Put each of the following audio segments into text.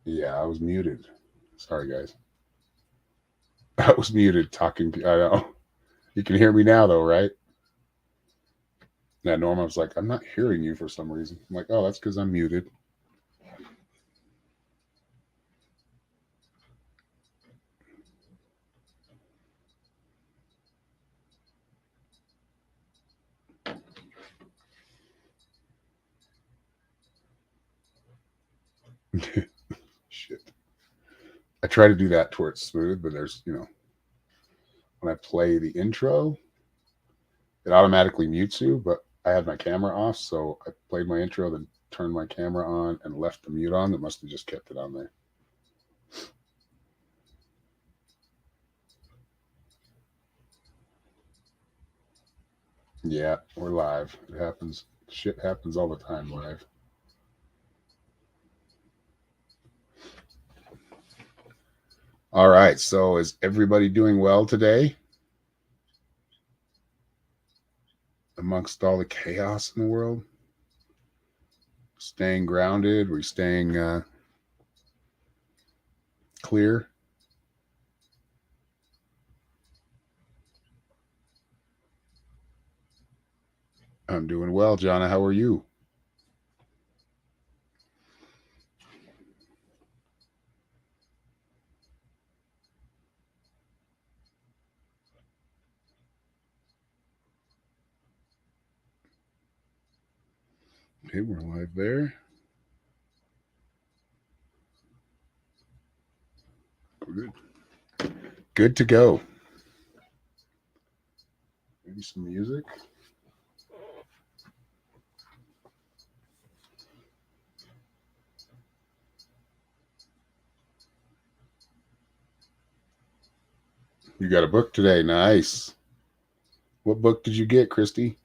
Yeah, I was muted. Sorry, guys. I was muted talking. I know. You can hear me now, though, right? Yeah, Norma was like, I'm not hearing you for some reason. I'm like, oh, that's because I'm muted. Shit. I try to do that to where it's smooth, but when I play the intro, it automatically mutes you, but I had my camera off, so I played my intro, then turned my camera on and left the mute on. That must have just kept it on there. Yeah, we're live. It happens. Shit happens all the time live. All right. So is everybody doing well today amongst all the chaos in the world? Staying grounded? We're staying clear? I'm doing well, Jonna. How are you? Okay, we're live there. Good. Good to go. Maybe some music. You got a book today. Nice. What book did you get, Christy?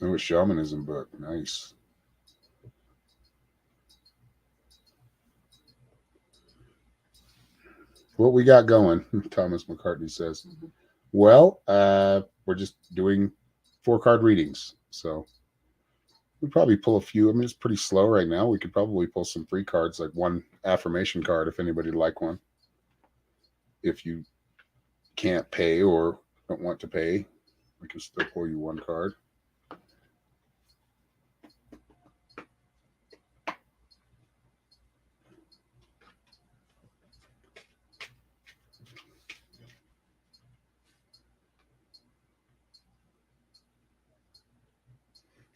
Oh, a shamanism book. Nice. What we got going? Thomas McCartney says. Well, we're just doing 4 card readings. So we probably pull a few. I mean, it's pretty slow right now. We could probably pull some free cards, like one affirmation card if anybody'd like one. If you can't pay or don't want to pay, we can still pull you one card.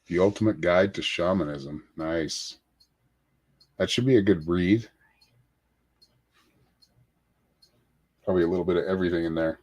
The Ultimate Guide to Shamanism. Nice. That should be a good read. Probably a little bit of everything in there.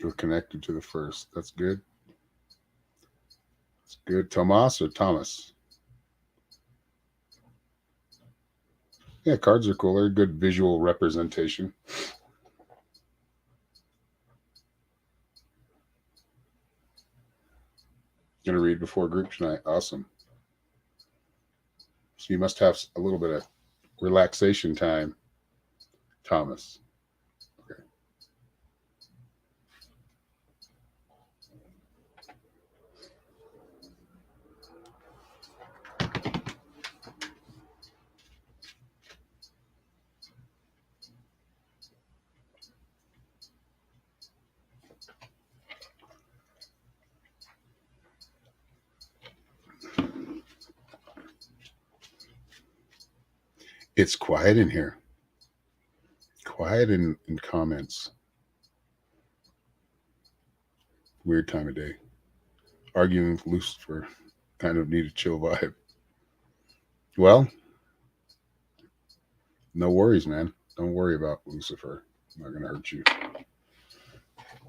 You're connected to the first. That's good. That's good. Tomas or Thomas? Yeah, cards are cool. They're a good visual representation. Gonna read before group tonight. Awesome. So you must have a little bit of relaxation time, Thomas. Okay. It's quiet in here. Quiet in comments. Weird time of day. Arguing with Lucifer. Kind of need a chill vibe. Well, no worries, man. Don't worry about Lucifer. I'm not gonna hurt you.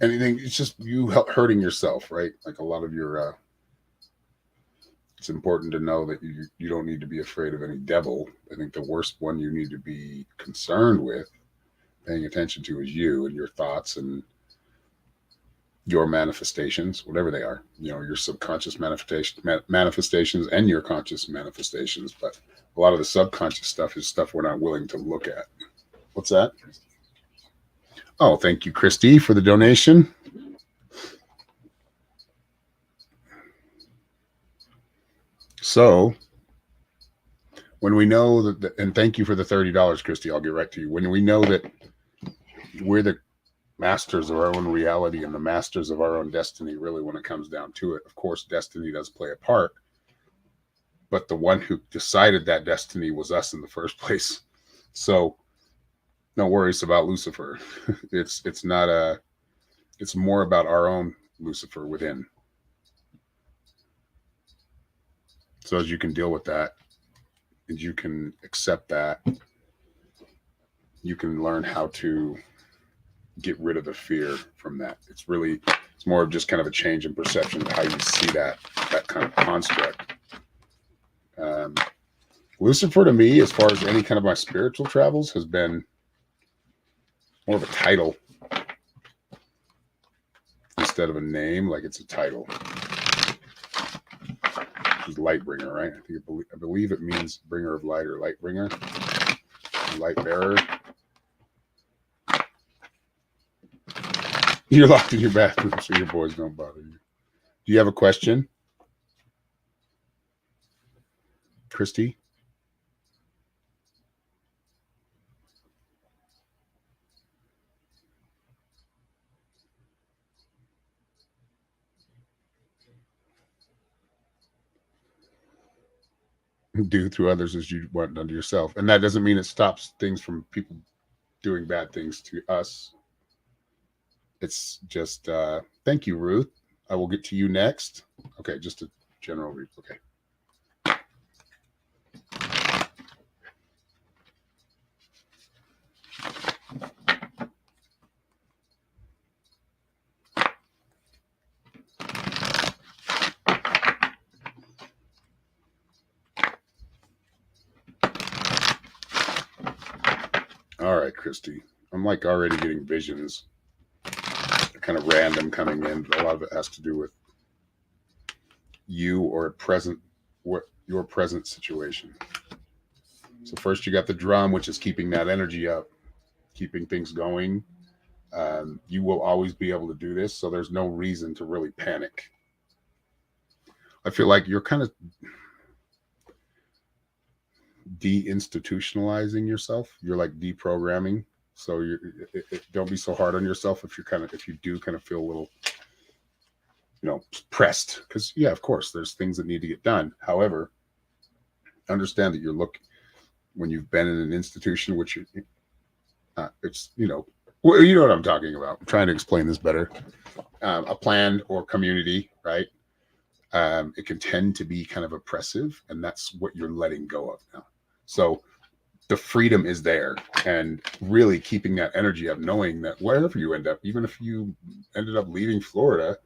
Anything. It's just you hurting yourself, right? Like a lot of your. It's important to know that you don't need to be afraid of any devil. I think the worst one you need to be concerned with, paying attention to, is you and your thoughts and your manifestations, whatever they are, your subconscious manifestations and your conscious manifestations. But a lot of the subconscious stuff is stuff we're not willing to look at. What's that? Oh, thank you, Christy, for the donation. So when we know that, and thank you for the $30, Christy, I'll get right to you. When we know that we're the masters of our own reality and the masters of our own destiny, really, when it comes down to it, of course, destiny does play a part, but the one who decided that destiny was us in the first place. So no worries about Lucifer. It's more about our own Lucifer within. So as you can deal with that, and you can accept that, you can learn how to get rid of the fear from that. It's more of just kind of a change in perception of how you see that kind of construct. Lucifer to me, as far as any kind of my spiritual travels, has been more of a title instead of a name. Like it's a title. She's light bringer, right? I believe it means bringer of light, or light bringer, light bearer. You're locked in your bathroom so your boys don't bother you. Do you have a question, Christy? Do through others as you want done to yourself. And that doesn't mean it stops things from people doing bad things to us. It's just, thank you, Ruth. I will get to you next. Okay, just a general read. Okay. All right, Christy. I'm like already getting visions. They're kind of random coming in. A lot of it has to do with you or your present situation. So first you got the drum, which is keeping that energy up, keeping things going. You will always be able to do this, so there's no reason to really panic. I feel like you're kind of deinstitutionalizing yourself. You're like deprogramming. So don't be so hard on yourself if you do kind of feel a little, pressed. Because yeah, of course, there's things that need to get done. However, understand that when you've been in an institution, which it's well, you know what I'm talking about. I'm trying to explain this better. A plan or community, right? It can tend to be kind of oppressive, and that's what you're letting go of now. So the freedom is there, and really keeping that energy up, knowing that wherever you end up, even if you ended up leaving Florida,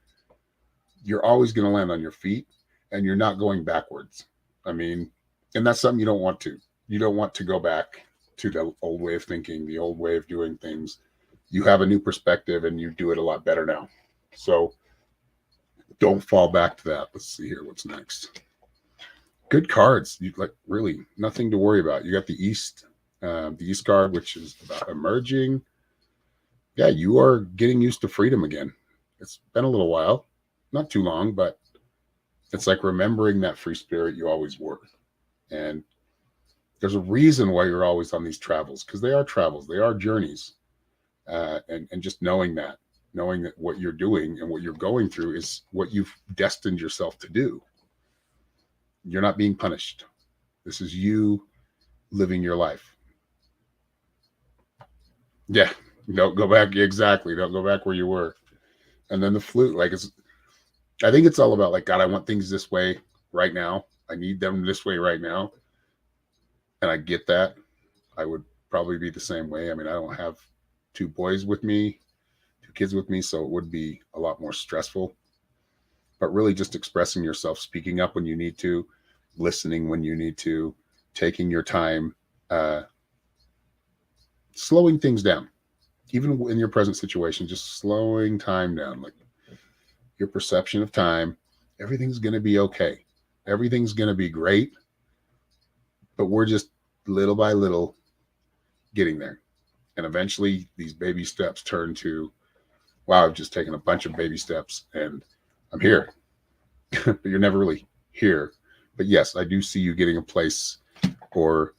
you're always going to land on your feet, and you're not going backwards. I mean, and that's something you don't want to. You don't want to go back to the old way of thinking, the old way of doing things. You have a new perspective, and you do it a lot better now. So don't fall back to that. Let's see here. What's next? Good cards. Really nothing to worry about. You got the East card, which is about emerging. Yeah, you are getting used to freedom again. It's been a little while, not too long, but it's like remembering that free spirit you always were. And there's a reason why you're always on these travels, because they are travels, they are journeys. And just knowing that what you're doing and what you're going through is what you've destined yourself to do. You're not being punished. This is you living your life. Yeah, don't go back. Exactly. Don't go back where you were. And then the flute, I think it's all about God, I want things this way right now. I need them this way right now. And I get that. I would probably be the same way. I mean, I don't have two kids with me, so it would be a lot more stressful. But really just expressing yourself, speaking up when you need to, listening when you need to, taking your time, slowing things down. Even in your present situation, just slowing time down. your perception of time, everything's going to be okay. Everything's going to be great, but we're just little by little getting there. And eventually these baby steps turn to, wow, I've just taken a bunch of baby steps and I'm here. But you're never really here. But yes, I do see you getting a place or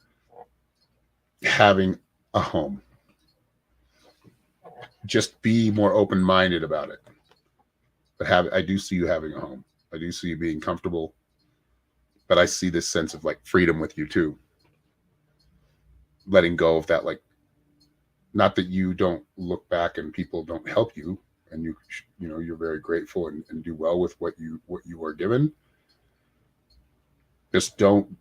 having a home. Just be more open-minded about it. But I do see you having a home. I do see you being comfortable. But I see this sense of like freedom with you too. Letting go of that, like, not that you don't look back and people don't help you, and you know you're very grateful and do well with what you are given. Just don't.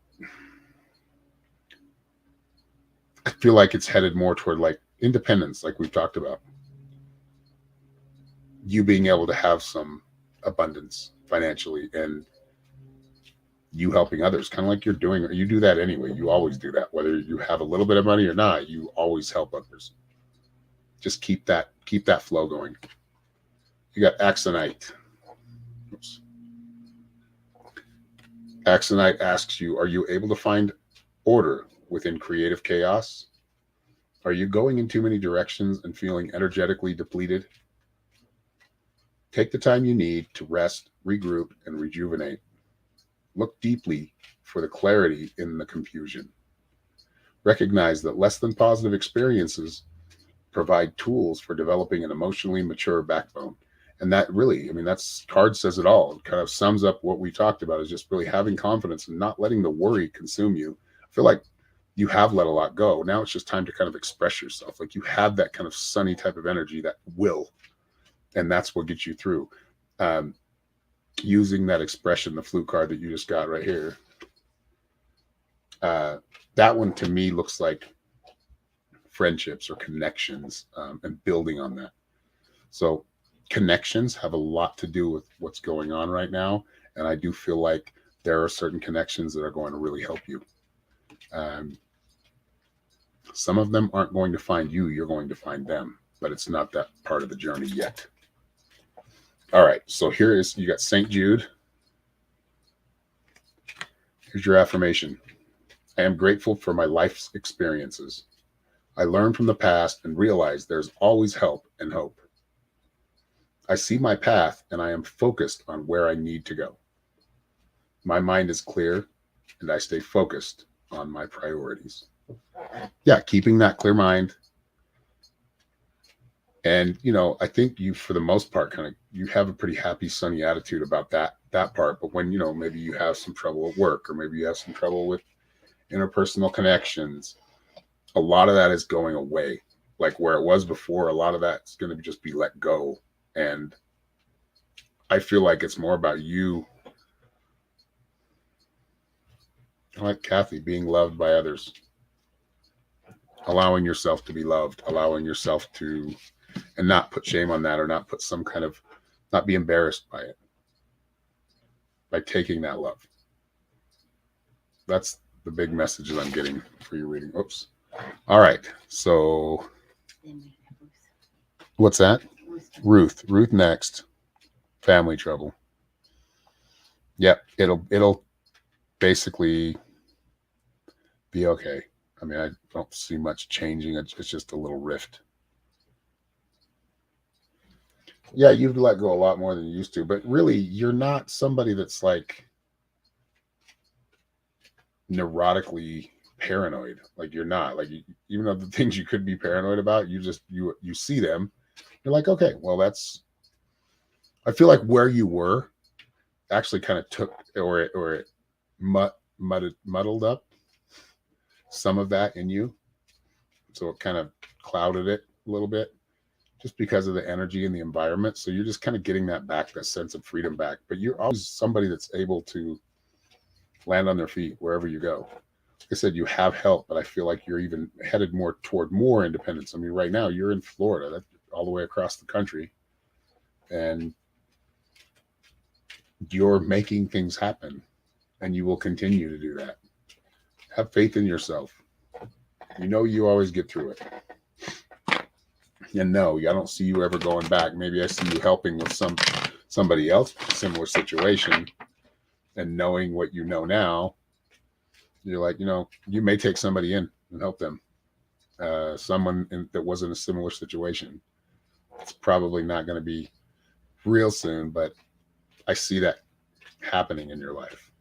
I feel like it's headed more toward like independence, like we've talked about. You being able to have some abundance financially and you helping others, kind of like you're doing, you do that anyway. You always do that, whether you have a little bit of money or not, you always help others. Just keep that flow going. You got Axonite. Oops. Axonite asks you, are you able to find order within creative chaos? Are you going in too many directions and feeling energetically depleted? Take the time you need to rest, regroup, and rejuvenate. Look deeply for the clarity in the confusion. Recognize that less than positive experiences provide tools for developing an emotionally mature backbone. And that really, I mean, that's card says it all. It kind of sums up what we talked about, is just really having confidence and not letting the worry consume you. I feel like you have let a lot go. Now it's just time to kind of express yourself. Like you have that kind of sunny type of energy, that will, and that's what gets you through. Using that expression, the flute card that you just got right here, that one to me looks like friendships or connections, and building on that. So connections have a lot to do with what's going on right now. And I do feel like there are certain connections that are going to really help you. Some of them aren't going to find you, you're going to find them, but it's not that part of the journey yet. All right, so here is, you got St. Jude. Here's your affirmation. I am grateful for my life's experiences. I learn from the past and realize there's always help and hope. I see my path and I am focused on where I need to go. My mind is clear and I stay focused on my priorities. Yeah, keeping that clear mind. And, you know, I think you, for the most part, kind of, you have a pretty happy, sunny attitude about that part. But when, you know, maybe you have some trouble at work, or maybe you have some trouble with interpersonal connections, a lot of that is going away. Like where it was before, a lot of that's going to just be let go. And I feel like it's more about you, like Kathy, being loved by others, allowing yourself to be loved, allowing yourself to, and not put shame on that, or not put some kind of, not be embarrassed by it, by taking that love. That's the big message that I'm getting for your reading. Oops. All right. So what's that? Ruth next. Family trouble. Yep. It'll basically be okay. I mean, I don't see much changing. It's just a little rift. Yeah, you've let go a lot more than you used to, but really you're not somebody that's like neurotically paranoid. Like you're not, like, even though the things you could be paranoid about, you just, you see them, you're like, okay, well, that's, I feel like where you were actually kind of took, or it muddled up some of that in you. So it kind of clouded it a little bit, just because of the energy and the environment. So you're just kind of getting that back, that sense of freedom back. But you're always somebody that's able to land on their feet wherever you go. Like I said, you have help, but I feel like you're even headed more toward more independence. I mean, right now you're in Florida, that's all the way across the country, and you're making things happen, and you will continue to do that. Have faith in yourself. You know, you always get through it. And no, I don't see you ever going back. Maybe I see you helping with somebody else, similar situation, and knowing what you know now, you're like, you may take somebody in and help them. Someone that was in a similar situation. It's probably not going to be real soon, but I see that happening in your life.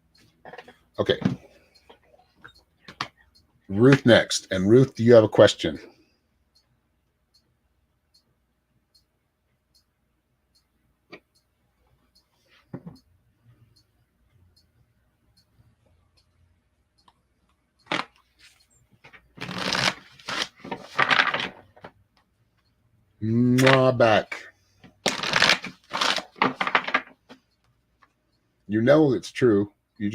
Okay. Ruth next. And Ruth, do you have a question? Mwah, back. You know it's true. You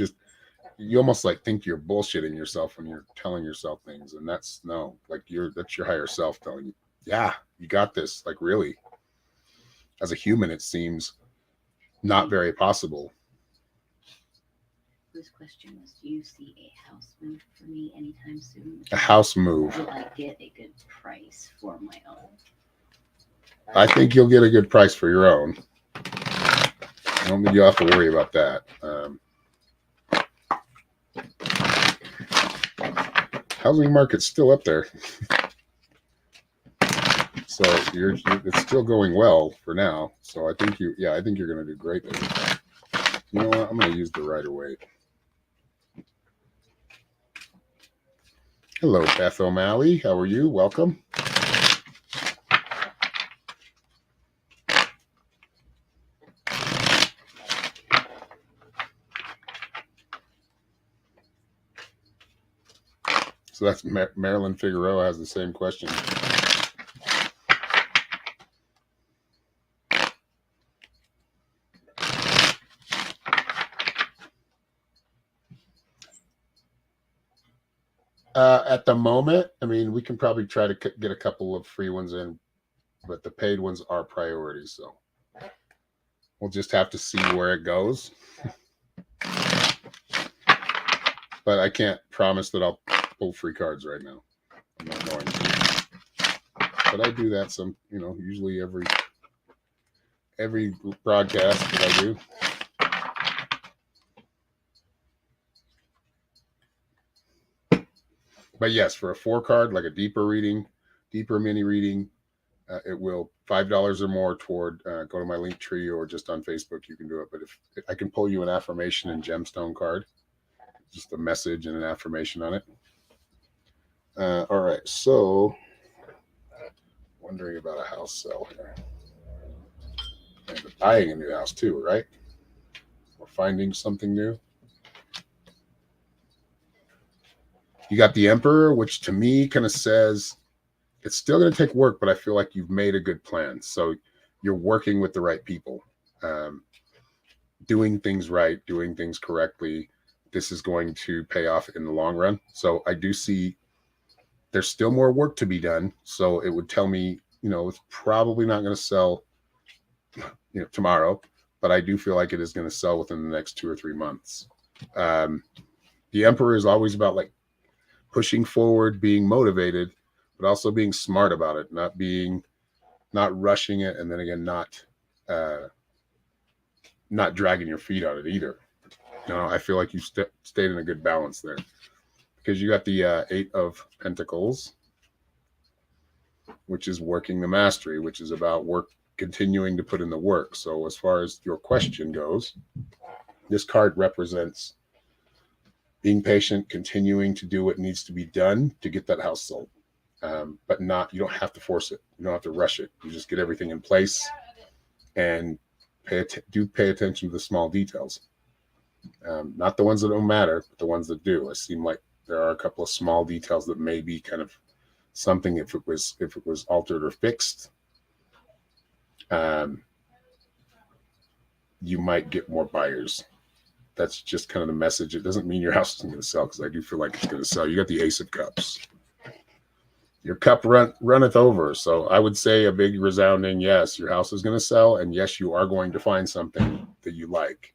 almost like think you're bullshitting yourself when you're telling yourself things, and that's your higher self telling you, yeah, you got this. Like, really, as a human, it seems not very possible. This question was, do you see a house move for me anytime soon? A house move. Will I get a good price for my own? I think you'll get a good price for your own. I don't think you'll have to worry about that. Housing market's still up there. So it's still going well for now. So I think you're going to do great there. You know what? I'm going to use the Rider-Waite. Hello, Beth O'Malley. How are you? Welcome. So that's Marilyn Figueroa has the same question. At the moment, I mean, we can probably try to get a couple of free ones in, but the paid ones are priority. So we'll just have to see where it goes. But I can't promise that I'll pull free cards right now. I'm not going to. But I do that usually every broadcast that I do. But yes, for a 4-card, like a deeper mini reading, it will $5 or more toward go to my link tree, or just on Facebook, you can do it. But if I can pull you an affirmation and gemstone card, just a message and an affirmation on it. All right, so wondering about a house sale here. And buying a new house too, right? Or finding something new. You got the Emperor, which to me kind of says it's still going to take work, but I feel like you've made a good plan. So you're working with the right people, doing things right, doing things correctly. This is going to pay off in the long run. So I do see there's still more work to be done. So it would tell me, it's probably not going to sell, tomorrow, but I do feel like it is going to sell within the next 2 or 3 months. The Emperor is always about like pushing forward, being motivated, but also being smart about it, not rushing it, and then again, not dragging your feet on it either. I feel like you stayed in a good balance there, because you got the 8 of Pentacles, which is working the mastery, which is about continuing to put in the work. So as far as your question goes, this card represents being patient, continuing to do what needs to be done to get that house sold. But you don't have to force it. You don't have to rush it. You just get everything in place and pay attention to the small details. Not the ones that don't matter, but the ones that do. It seemed like there are a couple of small details that may be kind of something if it was altered or fixed. You might get more buyers. That's just kind of the message. It doesn't mean your house isn't going to sell, because I do feel like it's going to sell. You got the Ace of Cups. Your cup runneth over. So I would say a big resounding yes, your house is going to sell. And yes, you are going to find something that you like.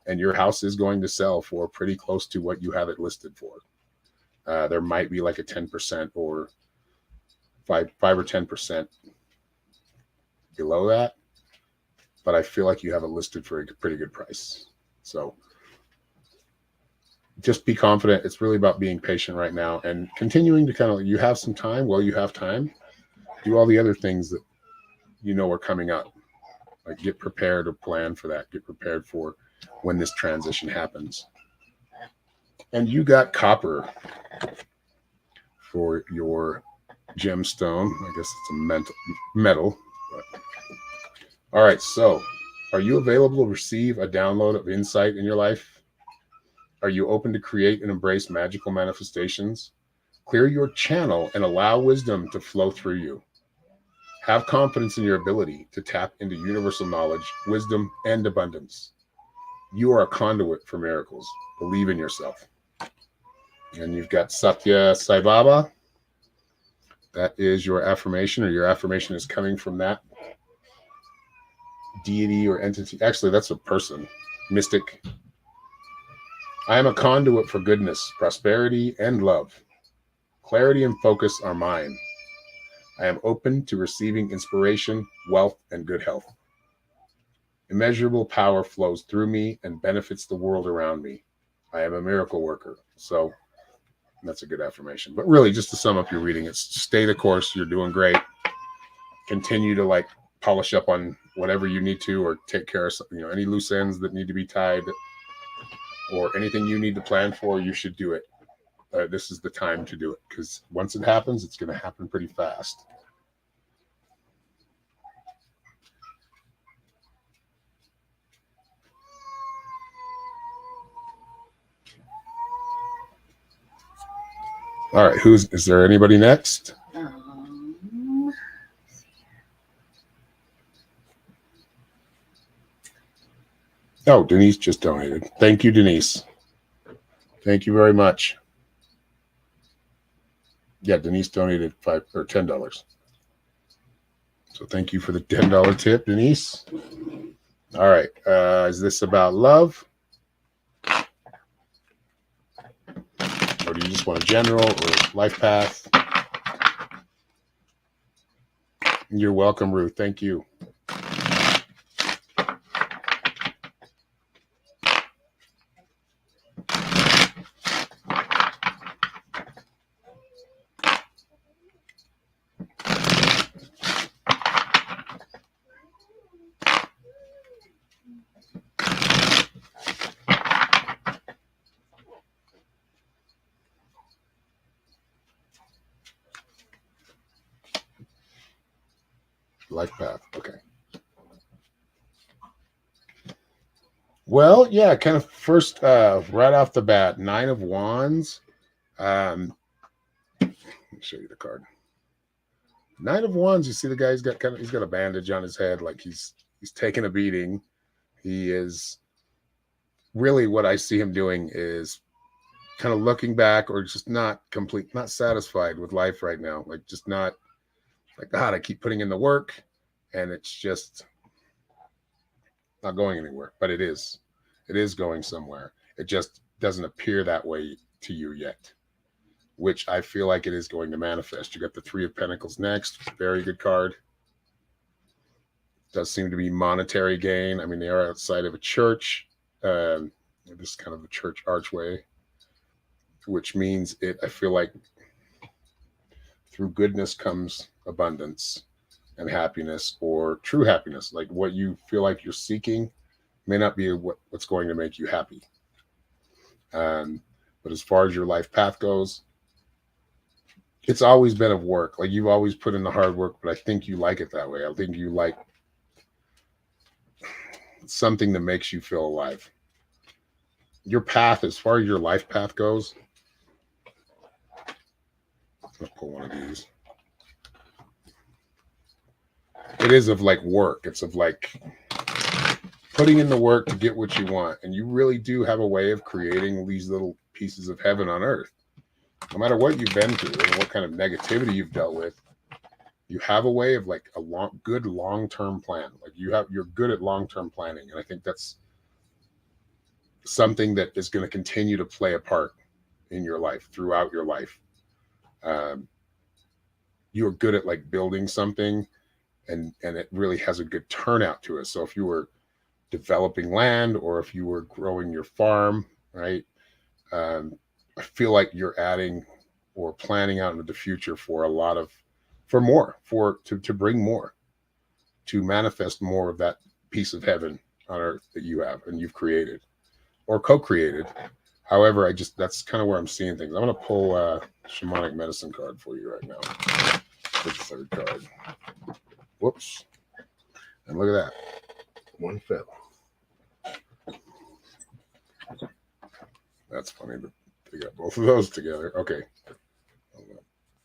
And your house is going to sell for pretty close to what you have it listed for. There might be like a 10% or 5 or 10% below that. but I feel like you have it listed for a pretty good price. So just be confident. It's really about being patient right now and continuing to kind of, you have some time. Well, you have time. Do all the other things that you know are coming up. Like get prepared or plan for that. Get prepared for when this transition happens. And you got copper for your gemstone. I guess it's a metal. But. All right. So are you available to receive a download of insight in your life? Are you open to create and embrace magical manifestations? Clear your channel and allow wisdom to flow through you. Have confidence in your ability to tap into universal knowledge, wisdom, and abundance. You are a conduit for miracles. Believe in yourself. And you've got Satya Sai Baba. That is your affirmation, or your affirmation is coming from that deity or entity. Actually, that's a person, mystic. I am a conduit for goodness, prosperity, and love. Clarity and focus are mine. I am open to receiving inspiration, wealth, and good health. Immeasurable power flows through me and benefits the world around me. I am a miracle worker. So that's a good affirmation. But really, just to sum up your reading, it's stay the course. You're doing great. Continue to like polish up on whatever you need to, or take care of something, any loose ends that need to be tied, or anything you need to plan for. You should do it. This is the time to do it, because once it happens, it's going to happen pretty fast. All right, is there anybody next? Oh, Denise just donated. Thank you, Denise. Thank you very much. Yeah, Denise donated $5 or $10. So thank you for the $10 tip, Denise. All right. Is this about love? Or do you just want a general or life path? You're welcome, Ruth. Thank you. Life path. Okay. Well, yeah, kind of first, right off the bat, 9 of Wands. Let me show you the card. 9 of Wands. You see the guy, he's got a bandage on his head, like he's taking a beating. He is really, what I see him doing is kind of looking back, or just not satisfied with life right now. Like just not like, God, I keep putting in the work and it's just not going anywhere. But it is going somewhere. It just doesn't appear that way to you yet, which I feel like it is going to manifest. You got the 3 of Pentacles next. Very good card. Does seem to be monetary gain. I mean, they are outside of a church. This is kind of a church archway, which means I feel like through goodness comes abundance and happiness, or true happiness. Like what you feel like you're seeking may not be what's going to make you happy. But as far as your life path goes, it's always been of work. Like you've always put in the hard work, but I think you like it that way. I think you like something that makes you feel alive. Your path, as far as your life path goes, let's pull one of these. It is of like work. It's of like putting in the work to get what you want. And you really do have a way of creating these little pieces of heaven on earth. No matter what you've been through and what kind of negativity you've dealt with, you have a way of like a good long-term plan. Like you're good at long-term planning. And I think that's something that is going to continue to play a part in your life, throughout your life. You're good at like building something and it really has a good turnout to it. So if you were developing land or if you were growing your farm, right? I feel like you're adding or planning out into the future for to bring more, to manifest more of that piece of heaven on earth that you have and you've created or co-created. However, that's kind of where I'm seeing things. I'm going to pull a shamanic medicine card for you right now. The third card. Whoops. And look at that. One fell. That's funny that they got both of those together. Okay.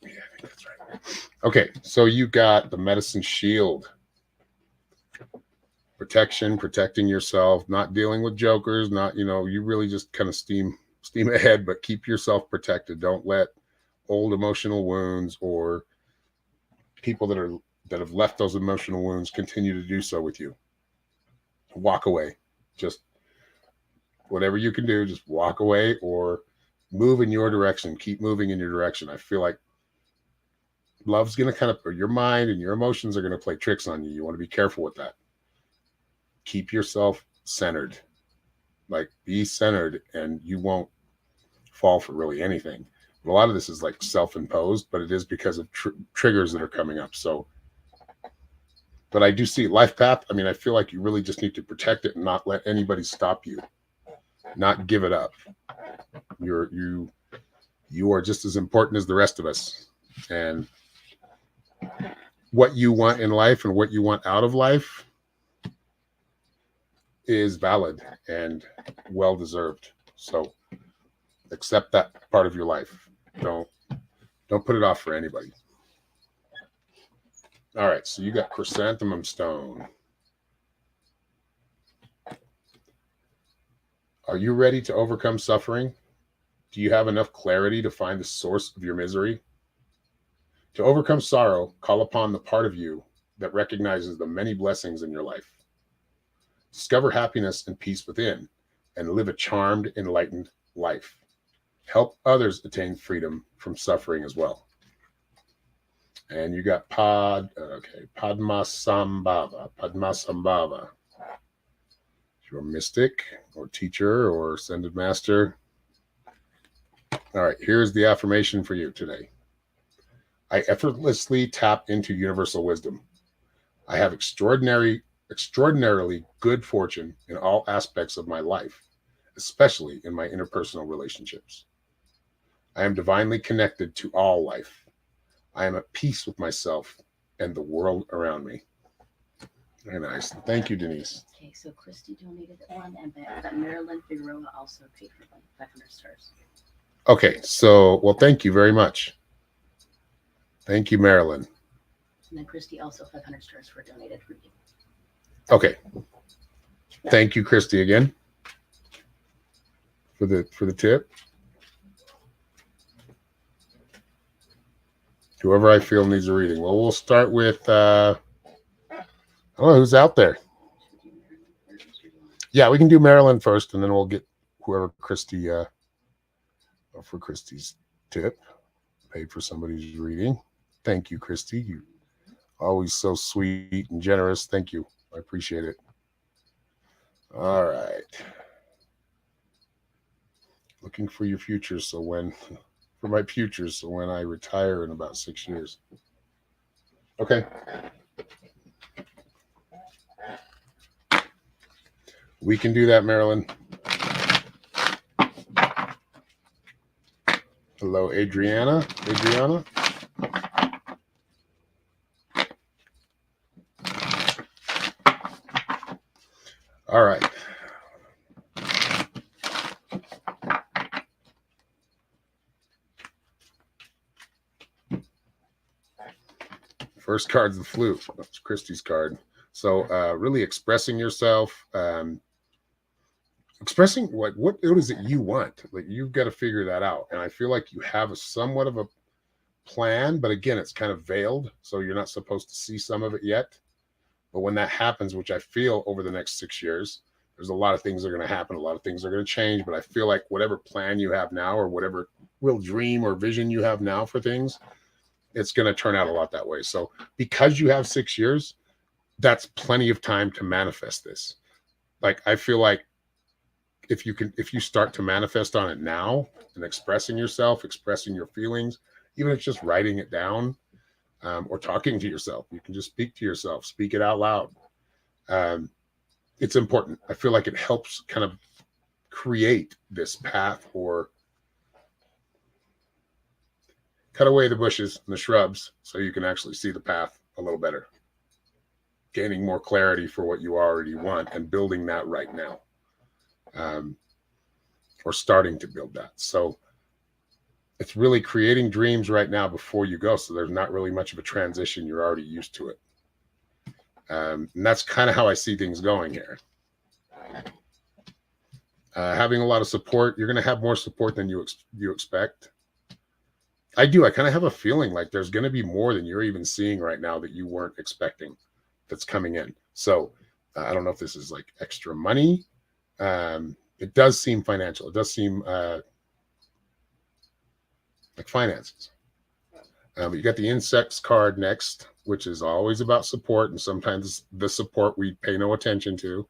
Yeah, I think that's right. Okay, so you got the medicine shield. Protection, protecting yourself, not dealing with jokers, not, you really just kind of steam ahead, but keep yourself protected. Don't let old emotional wounds or people that have left those emotional wounds continue to do so with you. Walk away. Just whatever you can do, just walk away or move in your direction. Keep moving in your direction. I feel like love's going to or your mind and your emotions are going to play tricks on you. You want to be careful with that. Keep yourself centered. Like, be centered and you won't fall for really anything. But a lot of this is like self-imposed, but it is because of triggers that are coming up. So, but I do see life path. I mean, I feel like you really just need to protect it and not let anybody stop you. Not give it up. You are just as important as the rest of us. And what you want in life and what you want out of life is valid and well deserved. So accept that part of your life. Don't put it off for anybody. All right, so you got chrysanthemum stone. Are you ready to overcome suffering? Do you have enough clarity to find the source of your misery? To overcome sorrow, call upon the part of you that recognizes the many blessings in your life. Discover happiness and peace within, and live a charmed, enlightened life. Help others attain freedom from suffering as well. And you got Padmasambhava. Padmasambhava. If you're a mystic or teacher or ascended master. All right, here's the affirmation for you today. I effortlessly tap into universal wisdom. I have extraordinarily good fortune in all aspects of my life, especially in my interpersonal relationships. I am divinely connected to all life. I am at peace with myself and the world around me. Very nice. Thank you, Denise. Okay, so Christy donated one, and that Marilyn Figueroa also paid for 500 stars. Okay, so, well, thank you very much. Thank you, Marilyn. And then Christy also 500 stars for donated reading. Okay. Thank you, Christy, again for the tip. Whoever I feel needs a reading. Well, we'll start with I don't know who's out there. Yeah, we can do Marilyn first, and then we'll get whoever Christy for Christy's tip. Paid for somebody's reading. Thank you, Christy. You always so sweet and generous. Thank you. I appreciate it. All right. Looking for your future. For my future. So when I retire in about 6 years. Okay. We can do that, Marilyn. Hello, Adriana. All right. First card's the flute. That's Christy's card. So really expressing yourself, expressing what is it you want. Like, you've got to figure that out. And I feel like you have a somewhat of a plan, but again, it's kind of veiled. So you're not supposed to see some of it yet. But when that happens, which I feel over the next 6 years, there's a lot of things that are going to happen. A lot of things are going to change. But I feel like whatever plan you have now, or whatever real dream or vision you have now for things, it's going to turn out a lot that way. So because you have 6 years, that's plenty of time to manifest this. Like, I feel like if you start to manifest on it now and expressing yourself, expressing your feelings, even if it's just writing it down, or talking to yourself, you can just speak to yourself, speak it out loud. It's important. I feel like it helps kind of create this path, or cut away the bushes and the shrubs so you can actually see the path a little better, gaining more clarity for what you already want and building that right now, or starting to build that. So it's really creating dreams right now before you go. So there's not really much of a transition. You're already used to it. And that's kind of how I see things going here. Having a lot of support, you're going to have more support than you expect. I kind of have a feeling like there's going to be more than you're even seeing right now that you weren't expecting that's coming in. So I don't know if this is like extra money. It does seem financial. It does seem like finances. But you got the insects card next, which is always about support. And sometimes the support we pay no attention to.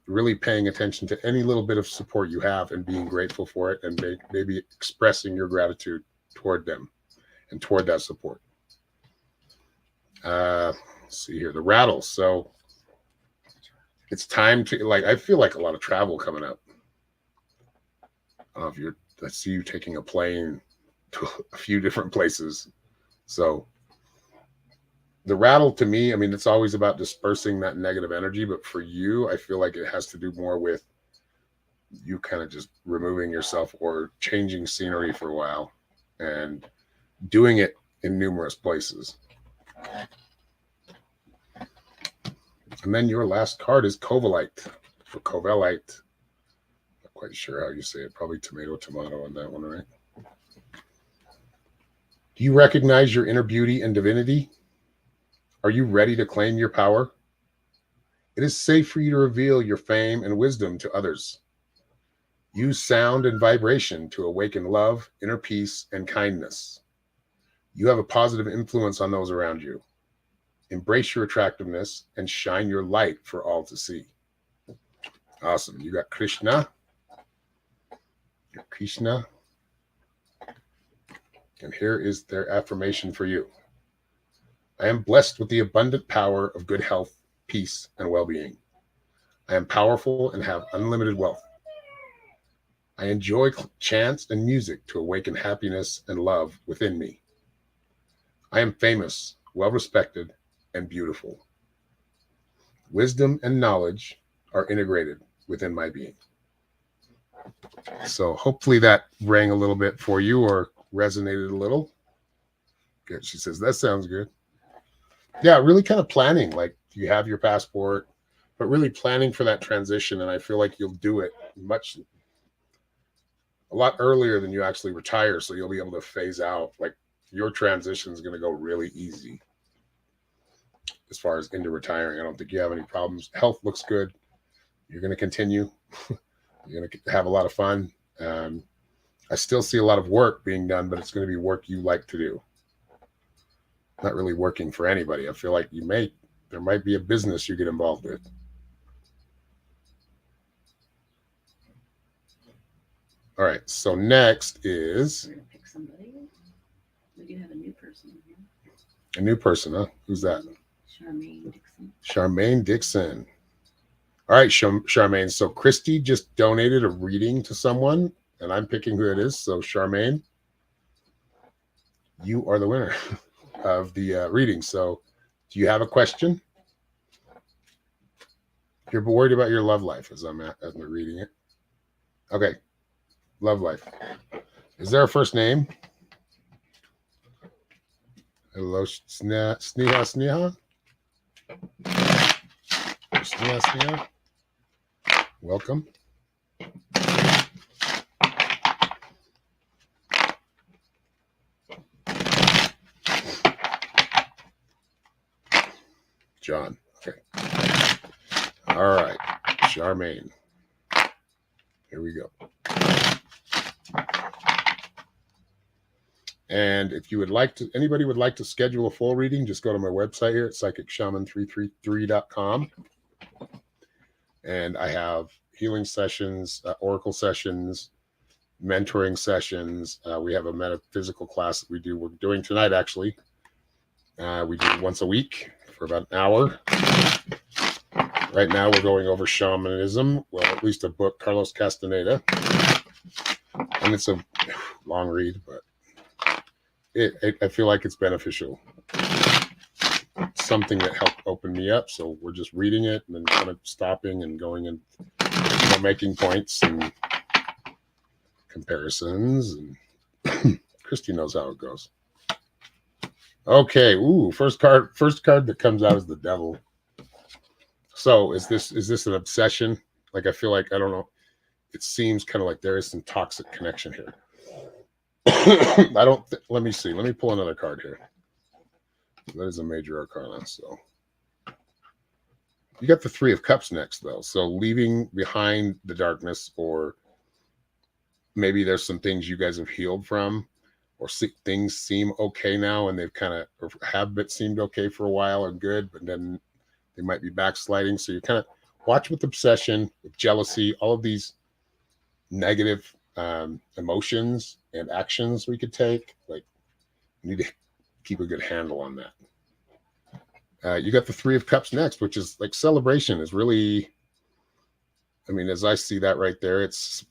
Really paying attention to any little bit of support you have and being grateful for it, and maybe expressing your gratitude toward them and toward that support. Let's see here, the rattles. So it's time to, like, I feel like a lot of travel coming up. I don't know if I see you taking a plane to a few different places. So the rattle, to me, I mean, it's always about dispersing that negative energy, but for you, I feel like it has to do more with you kind of just removing yourself or changing scenery for a while and doing it in numerous places. And then your last card is Covalite, or Covalite. Not quite sure how you say it. Probably tomato on that one, right? Do you recognize your inner beauty and divinity? Are you ready to claim your power? It is safe for you to reveal your fame and wisdom to others. Use sound and vibration to awaken love, inner peace, and kindness. You have a positive influence on those around you. Embrace your attractiveness and shine your light for all to see. Awesome. You got Krishna. Krishna. And here is their affirmation for you. I am blessed with the abundant power of good health, peace, and well-being. I am powerful and have unlimited wealth. I enjoy chants and music to awaken happiness and love within me. I am famous, well-respected, and beautiful. Wisdom and knowledge are integrated within my being. So hopefully that rang a little bit for you or resonated a little. Good. She says, that sounds good. Yeah, really kind of planning, like you have your passport, but really planning for that transition. And I feel like you'll do it a lot earlier than you actually retire. So you'll be able to phase out, like your transition is going to go really easy. As far as into retiring, I don't think you have any problems. Health looks good. You're going to continue. You're going to have a lot of fun. I still see a lot of work being done, but it's going to be work you like to do. Not really working for anybody. I feel like there might be a business you get involved with. All right. So next is. We're going to pick somebody. We do have a new person in here. A new person, huh? Who's that? Charmaine Dixon. Charmaine Dixon. All right, Charmaine. So Christy just donated a reading to someone, and I'm picking who it is. So Charmaine, you are the winner of the reading. So do you have a question? You're worried about your love life as I'm reading it. Okay. Love life. Is there a first name? Hello, Sneha. Sneha. Welcome. John. Okay. All right. Charmaine. Here we go. And if you would like to, anybody would like to schedule a full reading, just go to my website here at psychicshaman333.com. And I have healing sessions, oracle sessions, mentoring sessions. We have a metaphysical class that we're doing tonight, actually. We do once a week for about an hour. Right now, we're going over shamanism. Well, at least a book, Carlos Castaneda. And it's a long read, but I feel like it's beneficial. It's something that helped open me up. So we're just reading it and then kind of stopping and going and making points and comparisons. And Christy knows how it goes. Okay. Ooh, first card that comes out is the devil. So is this an obsession? Like, I feel like, I don't know. It seems kind of like there is some toxic connection here. Let me see. Let me pull another card here. That is a major arcana. So you got the Three of Cups next, though. So leaving behind the darkness, or maybe there's some things you guys have healed from, or things seem okay now, and they've kind of seemed okay for a while and good, but then they might be backsliding. So you kind of watch with obsession, with jealousy, all of these negative emotions and actions we could take. Like, you need to keep a good handle on that. You got the Three of Cups next, which is like celebration is really, I mean, as I see that right there, it's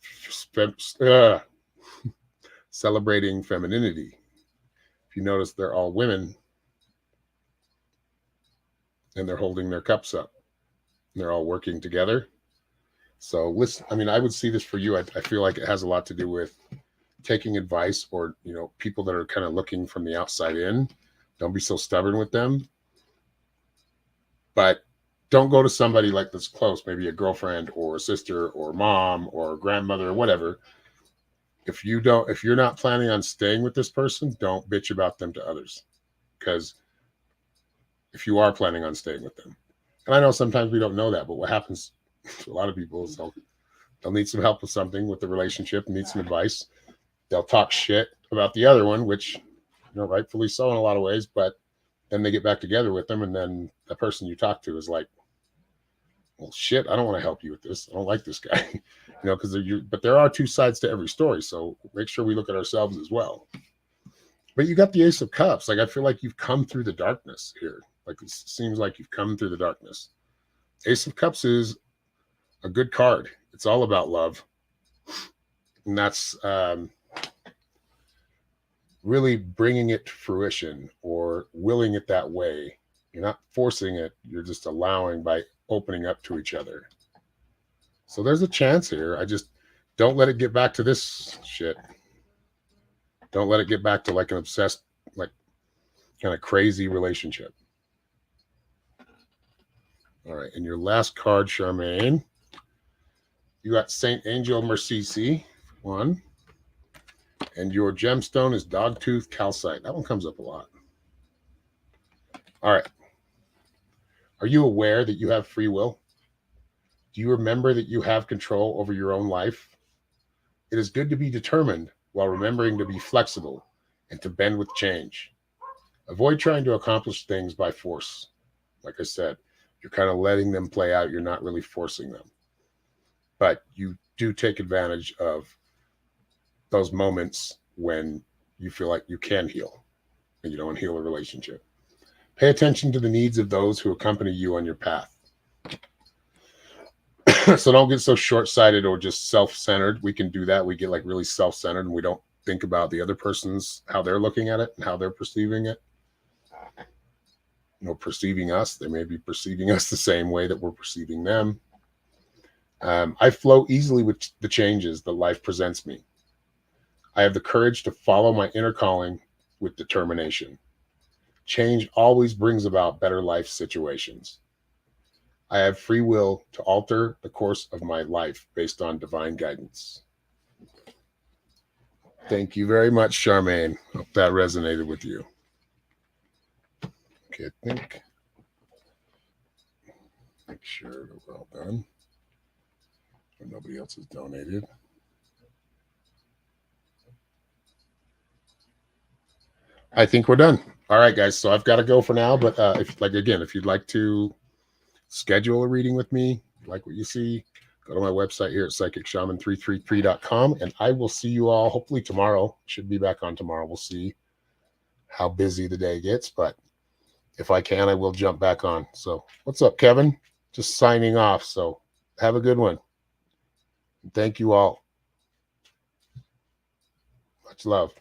celebrating femininity. If you notice, they're all women and they're holding their cups up. They're all working together. So listen, I mean, I would see this for you. I feel like it has a lot to do with taking advice, or, people that are kind of looking from the outside in. Don't be so stubborn with them. But don't go to somebody like that's close, maybe a girlfriend or a sister or mom or grandmother or whatever. If you're not planning on staying with this person, don't bitch about them to others. Because if you are planning on staying with them, and I know sometimes we don't know that, but what happens to a lot of people is they'll need some help with something with the relationship, need some advice. They'll talk shit about the other one, which, rightfully so in a lot of ways, but then they get back together with them, and then the person you talk to is like, well, shit, I don't want to help you with this. I don't like this guy, because but there are two sides to every story. So make sure we look at ourselves as well. But you got the Ace of Cups. Like, I feel like you've come through the darkness here. Like, it seems like you've come through the darkness. Ace of Cups is a good card. It's all about love. And that's really bringing it to fruition, or willing it that way. You're not forcing it. You're just allowing by opening up to each other. So there's a chance here. I just don't let it get back to this shit. Don't let it get back to like an obsessed, like kind of crazy relationship. All right. And your last card, Charmaine, you got Saint Angel Mercici, one. And your gemstone is Dogtooth Calcite. That one comes up a lot. All right. Are you aware that you have free will? Do you remember that you have control over your own life? It is good to be determined while remembering to be flexible and to bend with change. Avoid trying to accomplish things by force. Like I said, you're kind of letting them play out. You're not really forcing them. But you do take advantage of those moments when you feel like you can heal and you don't heal a relationship. Pay attention to the needs of those who accompany you on your path. So don't get so short-sighted or just self-centered. We can do that. We get like really self-centered and we don't think about the other person's, how they're looking at it and how they're perceiving it. Perceiving us. They may be perceiving us the same way that we're perceiving them. I flow easily with the changes that life presents me. I have the courage to follow my inner calling with determination. Change always brings about better life situations. I have free will to alter the course of my life based on divine guidance. Thank you very much, Charmaine. Hope that resonated with you. Okay, I think. Make sure we're all done. And nobody else has donated. I think we're done. All right, guys. So I've got to go for now. But if you'd like to schedule a reading with me, like what you see, go to my website here at psychicshaman333.com, and I will see you all hopefully tomorrow. Should be back on tomorrow. We'll see how busy the day gets, but if I can, I will jump back on. So what's up, Kevin? Just signing off. So have a good one. Thank you all. Much love.